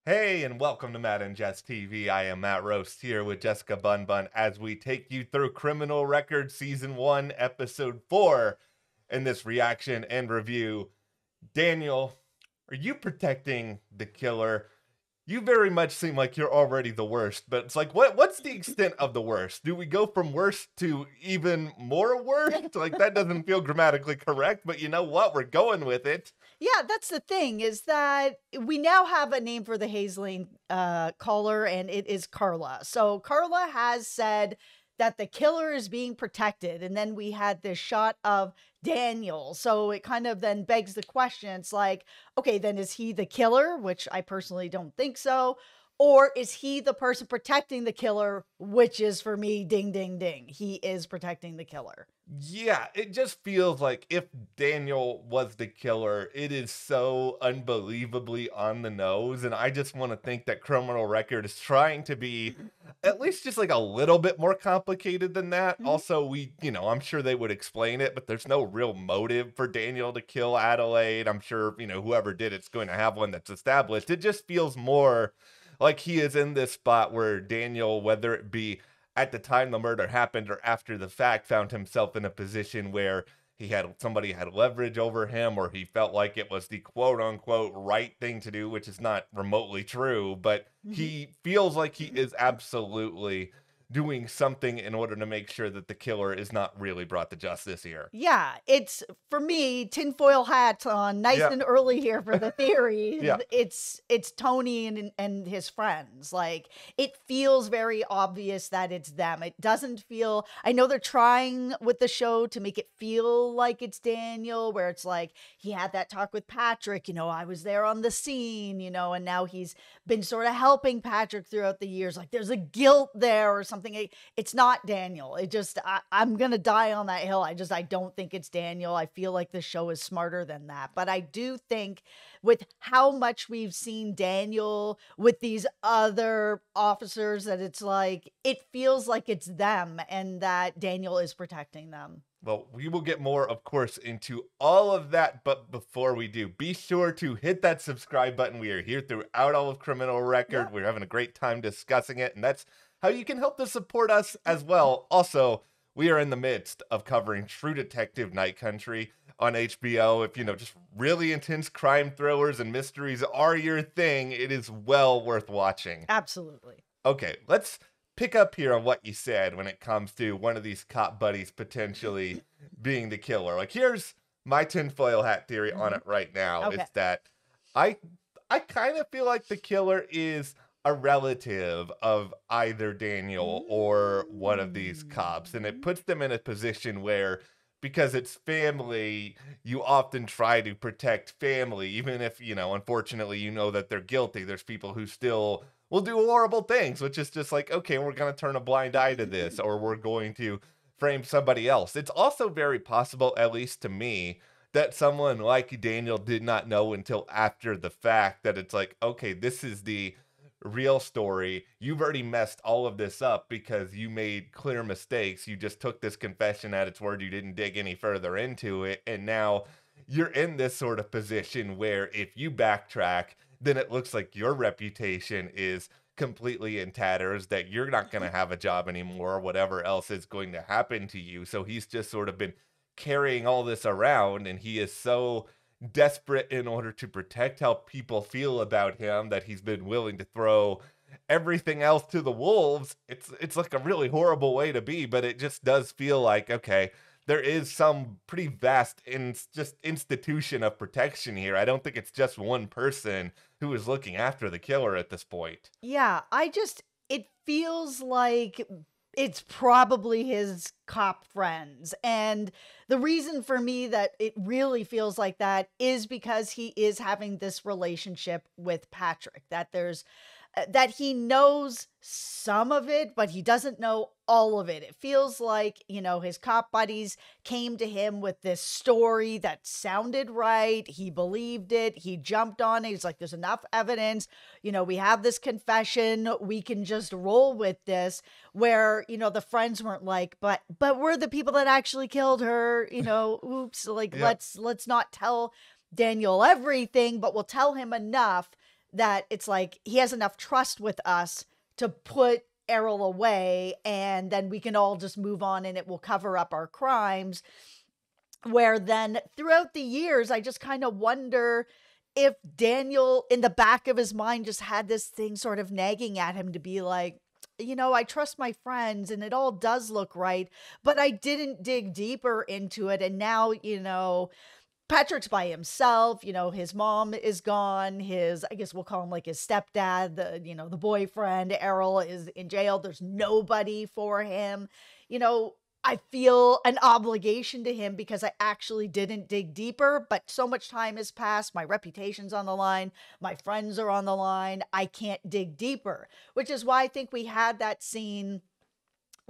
Hey, and welcome to Matt and Jess TV. I am Matt Roast here with Jessica Bun Bun as we take you through Criminal Record Season 1, Episode 4 in this reaction and review. Daniel, are you protecting the killer? You very much seem like you're already the worst, but it's like, what's the extent of the worst? Do we go from worst to even more worst? Like, that doesn't feel grammatically correct, but you know what? We're going with it. Yeah, that's the thing is that we now have a name for the Hazling caller, and it is Carla. So Carla has said that the killer is being protected, and then we had this shot of Daniel. So it kind of then begs the question. It's like, okay, then is he the killer? Which I personally don't think so. Or is he the person protecting the killer? Which is for me, ding, ding, ding. He is protecting the killer. Yeah, it just feels like if Daniel was the killer, it is so unbelievably on the nose. And I just want to think that Criminal Record is trying to be at least just like a little bit more complicated than that. Mhm. Also, I'm sure they would explain it, but there's no real motive for Daniel to kill Adelaide. I'm sure, whoever did it's going to have one that's established. It just feels more like he is in this spot where Daniel, whether it be at the time the murder happened or after the fact, found himself in a position where somebody had leverage over him, or he felt like it was the quote unquote right thing to do, which is not remotely true, but Mhm. he feels like he is absolutely doing something in order to make sure that the killer is not really brought to justice here. Yeah, it's for me, tinfoil hat on nice Yeah. and early here for the theory. Yeah. It's Tony and his friends. Like it feels very obvious that it's them. It doesn't feel I know they're trying with the show to make it feel like it's Daniel, where it's like he had that talk with Patrick, I was there on the scene, and now he's been sort of helping Patrick throughout the years. Like there's a guilt there or something. It's not Daniel. I'm gonna die on that hill. I don't think it's Daniel. I feel like the show is smarter than that. But I do think with how much we've seen Daniel with these other officers that it's like it feels like it's them and that Daniel is protecting them. Well, we will get more, of course, into all of that. But before we do, be sure to hit that subscribe button. We are here throughout all of Criminal Record. Yep. We're having a great time discussing it. And that's how you can help to support us as well. Also, we are in the midst of covering True Detective Night Country on HBO. If, just really intense crime thrillers and mysteries are your thing, it is well worth watching. Absolutely. Okay, let's pick up here on what you said when it comes to one of these cop buddies potentially being the killer. Like, here's my tinfoil hat theory on it right now. Okay. Is that I I kind of feel like the killer is a relative of either Daniel or one of these cops, and it puts them in a position where, because it's family, you often try to protect family, even if, unfortunately, that they're guilty. There's people who still will do horrible things, which is just like, okay, we're going to turn a blind eye to this, or we're going to frame somebody else. It's also very possible, at least to me, that someone like Daniel did not know until after the fact that it's like, okay, this is the real story. You've already messed all of this up because you made clear mistakes. You just took this confession at its word. You didn't dig any further into it. And now you're in this sort of position where if you backtrack, then it looks like your reputation is completely in tatters, that you're not going to have a job anymore, or whatever else is going to happen to you. So he's just sort of been carrying all this around, and he is so desperate in order to protect how people feel about him that he's been willing to throw everything else to the wolves. It's like a really horrible way to be, but it just does feel like, okay, there is some pretty vast just institution of protection here. I don't think it's just one person who is looking after the killer at this point. Yeah, it feels like it's probably his cop friends. And the reason for me that it really feels like that is because he is having this relationship with Patrick, that he knows some of it, but he doesn't know all of it. It feels like, his cop buddies came to him with this story that sounded right. He believed it. He jumped on it. He's like, there's enough evidence. We have this confession. We can just roll with this. Where, the friends weren't like, but we're the people that actually killed her. Oops. Like, Yeah. let's not tell Daniel everything, but we'll tell him enough that it's like he has enough trust with us to put Errol away, and then we can all just move on and it will cover up our crimes. Where then throughout the years, I just kind of wonder if Daniel, in the back of his mind, just had this thing sort of nagging at him to be like, I trust my friends and it all does look right, but I didn't dig deeper into it. And now, Patrick's by himself, his mom is gone. I guess we'll call him like his stepdad, the boyfriend, Errol is in jail. There's nobody for him. I feel an obligation to him because I actually didn't dig deeper, but so much time has passed. My reputation's on the line. My friends are on the line. I can't dig deeper, which is why I think we had that scene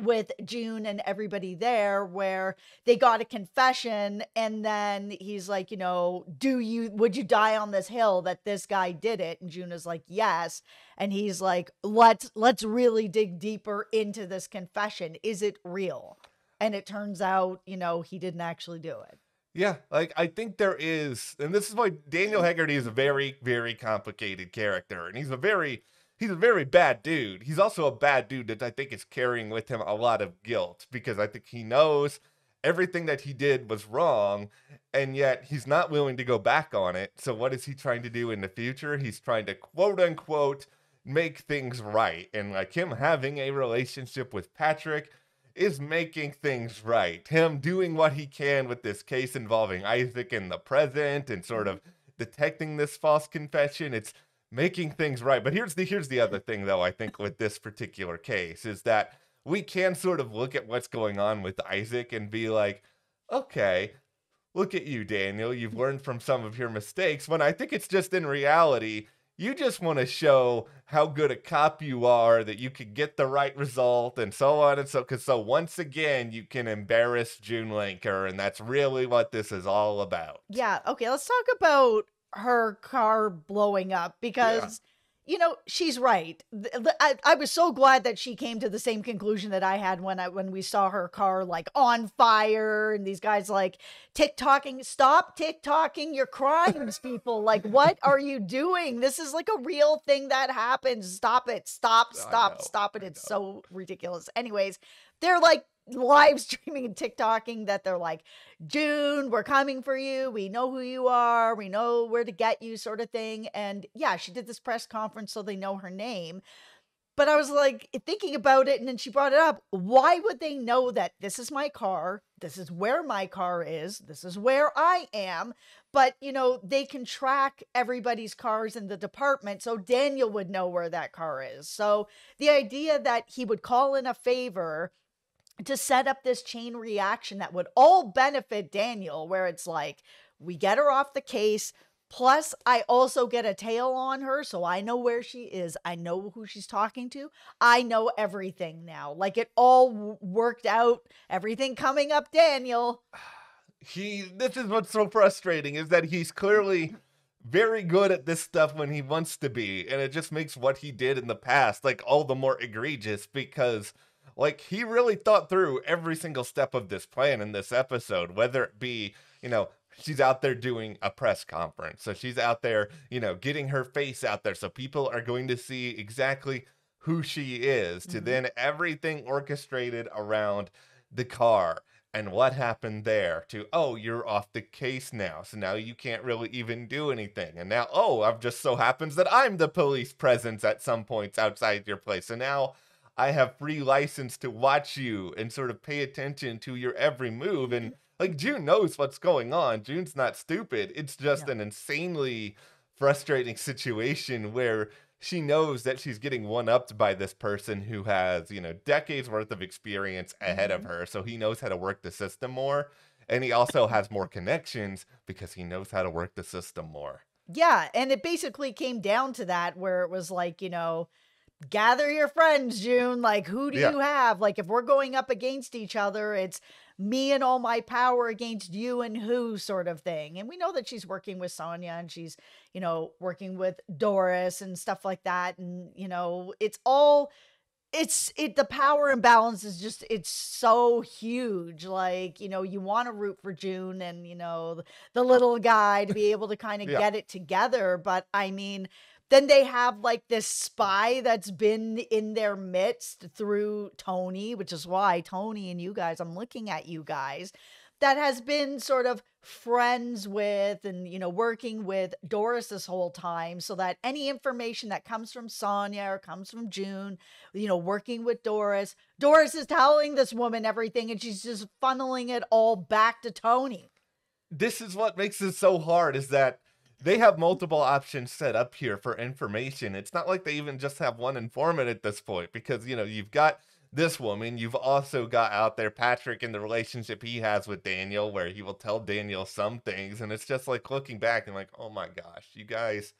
with June and everybody there where they got a confession and then he's like, would you die on this hill that this guy did it? And June is like, yes. And he's like, let's really dig deeper into this confession. Is it real? And it turns out, he didn't actually do it. Yeah, like I think there is, and this is why Daniel Haggerty is a very, very complicated character, and he's a very bad dude. He's also a bad dude that I think is carrying with him a lot of guilt, because I think he knows everything that he did was wrong, and yet he's not willing to go back on it. So what is he trying to do in the future? He's trying to quote unquote make things right, and like him having a relationship with Patrick is making things right. Him doing what he can with this case involving Isaac in the present and sort of detecting this false confession. It's making things right. But here's the other thing, though, I think with this particular case is that we can sort of look at what's going on with Isaac and be like, okay, look at you, Daniel. You've learned from some of your mistakes. When I think it's just in reality, you just want to show how good a cop you are, that you could get the right result and so on and so once again, you can embarrass June Linker, and that's really what this is all about. Yeah. Okay. Let's talk about her car blowing up because, she's right. I was so glad that she came to the same conclusion that I had when we saw her car like on fire and these guys like TikToking. Stop TikToking your crimes, people. Like, what are you doing? This is like a real thing that happens. Stop it. Stop it. It's so ridiculous. Anyways, they're like live streaming and TikToking that they're like, June, we're coming for you. We know who you are. We know where to get you, sort of thing. And yeah, she did this press conference so they know her name. But I was like thinking about it, and then she brought it up. Why would they know that this is my car? This is where my car is. This is where I am. But, they can track everybody's cars in the department. So Daniel would know where that car is. So the idea that he would call in a favor to set up this chain reaction that would all benefit Daniel, where it's like, we get her off the case, plus I also get a tail on her, so I know where she is. I know who she's talking to. I know everything now. Like, it all worked out. Everything coming up, Daniel. This is what's so frustrating, is that he's clearly very good at this stuff when he wants to be, and it just makes what he did in the past, like, all the more egregious, because like, he really thought through every single step of this plan in this episode, whether it be, she's out there doing a press conference. So she's out there, getting her face out there. So people are going to see exactly who she is, to then everything orchestrated around the car and what happened there, to, oh, you're off the case now. So now you can't really even do anything. And now, oh, it just so happens that I'm the police presence at some points outside your place. So now I have free license to watch you and sort of pay attention to your every move. And like, June knows what's going on. June's not stupid. It's just an insanely frustrating situation where she knows that she's getting one-upped by this person who has, decades worth of experience ahead of her. So he knows how to work the system more. And he also has more connections because he knows how to work the system more. Yeah. And it basically came down to that, where it was like, gather your friends, June. Like, who do you have? Like, if we're going up against each other, it's me and all my power against you and who, sort of thing. And we know that she's working with Sonia, and she's, working with Doris and stuff like that. And, it's all, the power imbalance is just, it's so huge. Like, you want to root for June and, the little guy to be able to kind of get it together. But I mean, then they have like this spy that's been in their midst through Tony, which is why Tony and you guys, I'm looking at you guys, that has been sort of friends with and, working with Doris this whole time, so that any information that comes from Sonia or comes from June, working with Doris, Doris is telling this woman everything and she's just funneling it all back to Tony. This is what makes it so hard, is that they have multiple options set up here for information. It's not like they even just have one informant at this point, because, you've got this woman, you've also got out there Patrick and the relationship he has with Daniel, where he will tell Daniel some things, and it's just like looking back and like, oh my gosh, you guys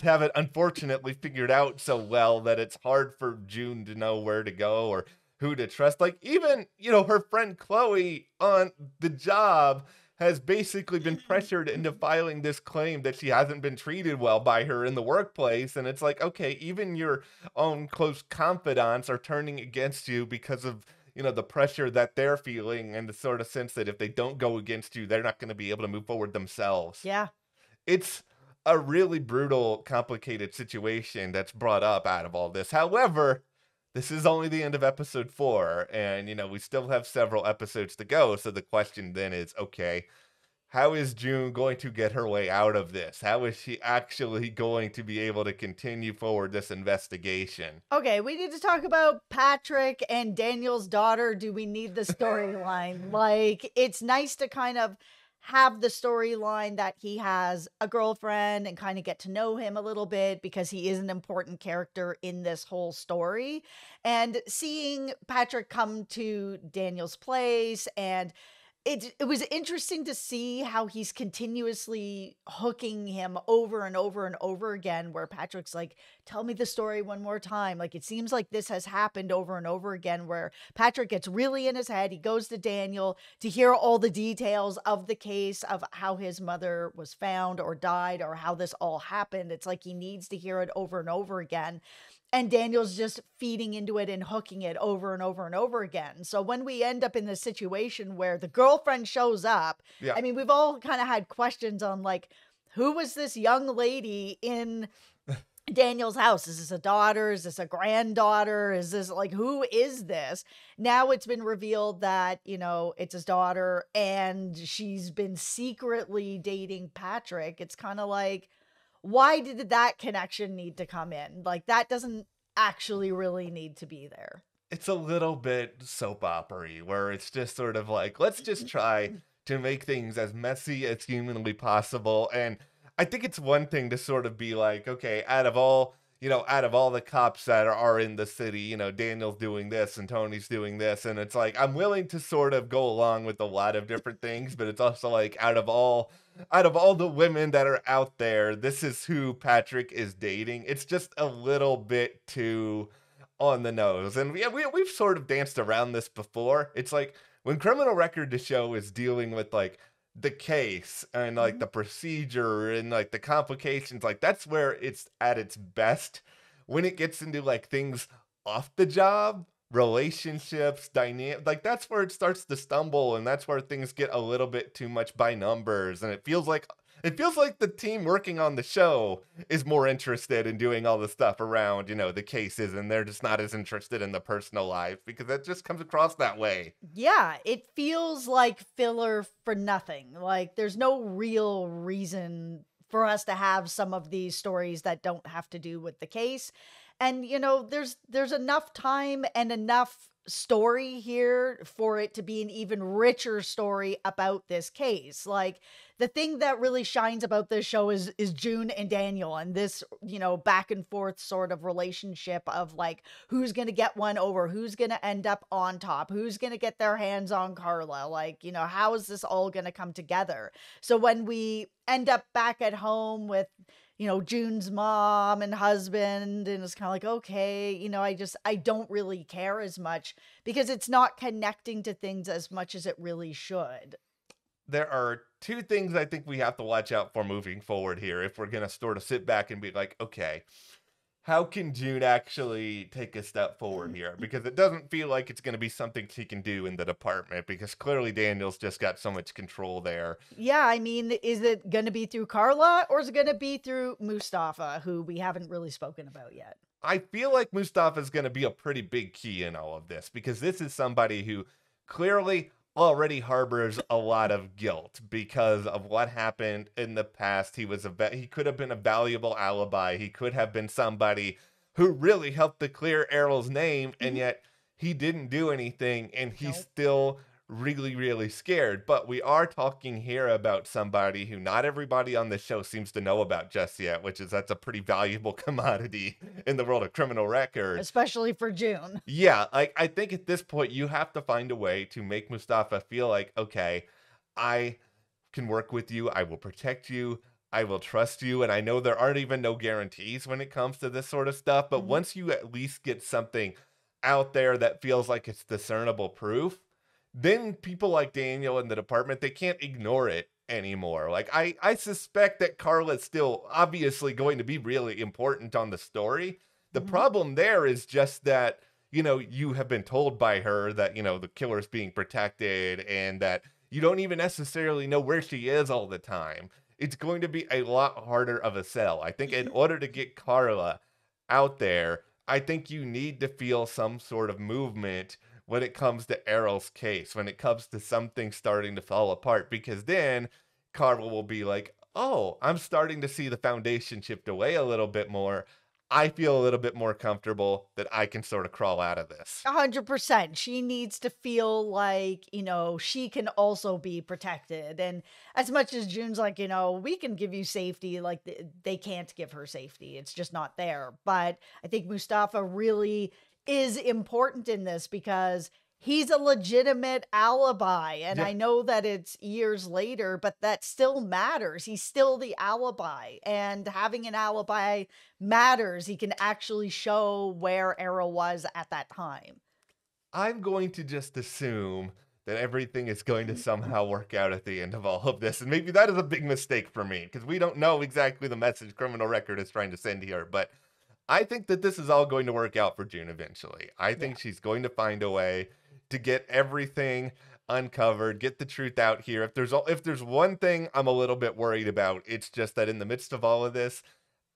have it unfortunately figured out so well that it's hard for June to know where to go or who to trust. Like, even, her friend Chloe on the job has basically been pressured into filing this claim that she hasn't been treated well by her in the workplace. And it's like, okay, even your own close confidants are turning against you because of, the pressure that they're feeling, and the sort of sense that if they don't go against you, they're not going to be able to move forward themselves. Yeah. It's a really brutal, complicated situation that's brought up out of all this. However, this is only the end of episode 4, and, we still have several episodes to go, so the question then is, okay, how is June going to get her way out of this? How is she actually going to be able to continue forward this investigation? Okay, we need to talk about Patrick and Daniel's daughter. Do we need the storyline? Like, it's nice to kind of have the storyline that he has a girlfriend and kind of get to know him a little bit, because he is an important character in this whole story. And seeing Patrick come to Daniel's place, and it was interesting to see how he's continuously hooking him over and over and over again, where Patrick's like, tell me the story one more time. Like, it seems like this has happened over and over again, where Patrick gets really in his head. He goes to Daniel to hear all the details of the case, of how his mother was found or died, or how this all happened. It's like he needs to hear it over and over again. And Daniel's just feeding into it and hooking it over and over and over again. So when we end up in this situation where the girlfriend shows up, Yeah. I mean, we've all kind of had questions on, like, who was this young lady in Daniel's house? Is this a daughter? Is this a granddaughter? Is this, like, who is this? Now it's been revealed that, it's his daughter, and she's been secretly dating Patrick. It's kind of like, why did that connection need to come in? Like, that doesn't actually really need to be there. It's a little bit soap opera-y, where it's just sort of like, let's just try to make things as messy as humanly possible. And I think it's one thing to sort of be like, okay, out of all the cops that are in the city, Daniel's doing this and Tony's doing this. And it's like, I'm willing to sort of go along with a lot of different things, but it's also like, out of all the women that are out there, this is who Patrick is dating. It's just a little bit too on the nose. And we've sort of danced around this before. It's like, when Criminal Record the show is dealing with, like, the case and, like, the procedure and, like, the complications, like, that's where it's at its best. When it gets into, like, things off the job, relationships, dynamic, like, that's where it starts to stumble, and that's where things get a little bit too much by numbers. And it feels like the team working on the show is more interested in doing all the stuff around, the cases, and they're just not as interested in the personal life, because that just comes across that way. Yeah, it feels like filler for nothing. Like, there's no real reason for us to have some of these stories that don't have to do with the case. And, there's enough time and enough story here for it to be an even richer story about this case. Like, the thing that really shines about this show is June and Daniel, and this, back and forth sort of relationship of, like, who's going to get one over, who's going to end up on top, who's going to get their hands on Carla. Like, how is this all going to come together? So when we end up back at home with, June's mom and husband, and it's kind of like, okay, I don't really care as much, because it's not connecting to things as much as it really should. There are two things I think we have to watch out for moving forward here, if we're going to sort of sit back and be like, okay, how can June actually take a step forward here? Because it doesn't feel like it's going to be something she can do in the department, because clearly Daniel's just got so much control there. Yeah, I mean, is it going to be through Carla or is it going to be through Mustafa, who we haven't really spoken about yet? I feel like Mustafa is going to be a pretty big key in all of this, because this is somebody who clearly already harbors a lot of guilt because of what happened in the past. He could have been a valuable alibi. He could have been somebody who really helped to clear Errol's name, and yet he didn't do anything, and he's Nope. still really, really scared. But we are talking here about somebody who not everybody on the show seems to know about just yet, which is that's a pretty valuable commodity in the world of criminal records. Especially for June. Yeah, like I think at this point you have to find a way to make Mustafa feel like, okay, I can work with you, I will protect you, I will trust you, and I know there aren't even no guarantees when it comes to this sort of stuff, but once you at least get something out there that feels like it's discernible proof, then people like Daniel in the department, they can't ignore it anymore. Like I suspect that Carla's still obviously going to be really important on the story. The problem there is just that, you have been told by her that, the killer's being protected, and that you don't even necessarily know where she is all the time. It's going to be a lot harder of a sell. I think in order to get Carla out there, I think you need to feel some sort of movement when it comes to Errol's case, when it comes to something starting to fall apart, because then Carla will be like, oh, I'm starting to see the foundation shift away a little bit more. I feel a little bit more comfortable that I can sort of crawl out of this. 100%. She needs to feel like, she can also be protected. And as much as June's like, we can give you safety, like they can't give her safety. It's just not there. But I think Mustafa really is important in this because he's a legitimate alibi. And Yeah. I know that it's years later, but that still matters. He's still the alibi. And having an alibi matters. He can actually show where Errol was at that time. I'm going to just assume that everything is going to somehow work out at the end of all of this. And maybe that is a big mistake for me, because we don't know exactly the message Criminal Record is trying to send here. But I think that this is all going to work out for June eventually. I think she's going to find a way to get everything uncovered, get the truth out here. If there's one thing I'm a little bit worried about, it's just that in the midst of all of this,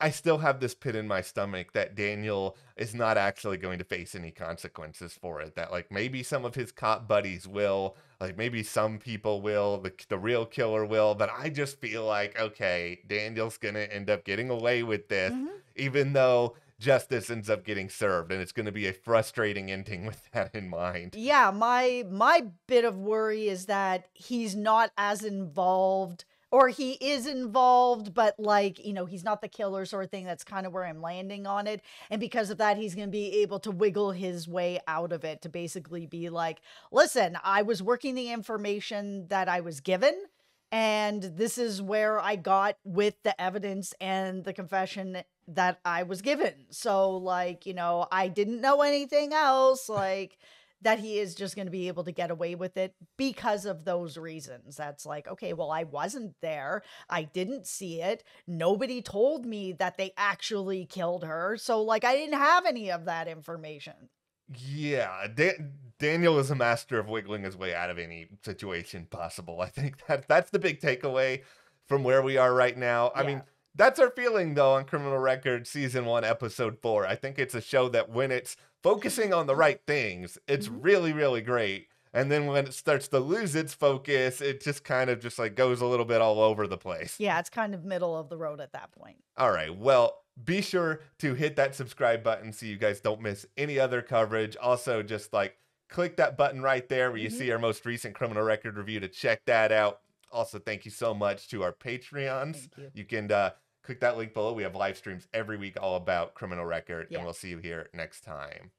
I still have this pit in my stomach that Daniel is not actually going to face any consequences for it. That like maybe some of his cop buddies will, like maybe some people will, the real killer will, but I just feel like, okay, Daniel's gonna end up getting away with this, even though justice ends up getting served, and it's going to be a frustrating ending with that in mind. Yeah, my bit of worry is that he's not as involved, or he is involved, but like, he's not the killer sort of thing. That's kind of where I'm landing on it. And because of that, he's going to be able to wiggle his way out of it to basically be like, listen, I was working the information that I was given, and this is where I got with the evidence and the confession that I was given. So like, I didn't know anything else, like that he is just going to be able to get away with it because of those reasons. That's like, okay, well, I wasn't there. I didn't see it. Nobody told me that they actually killed her. So like, I didn't have any of that information. Yeah, Daniel is a master of wiggling his way out of any situation possible. I think that's the big takeaway from where we are right now. I mean, that's our feeling, though, on Criminal Records Season 1, Episode 4. I think it's a show that when it's focusing on the right things, it's really, really great. And then when it starts to lose its focus, it just kind of just like goes a little bit all over the place. Yeah, it's kind of middle of the road at that point. All right, well, be sure to hit that subscribe button so you guys don't miss any other coverage. Also, just like click that button right there where you see our most recent Criminal Record review to check that out. Also, thank you so much to our Patreons. You can click that link below. We have live streams every week all about Criminal Record, and we'll see you here next time.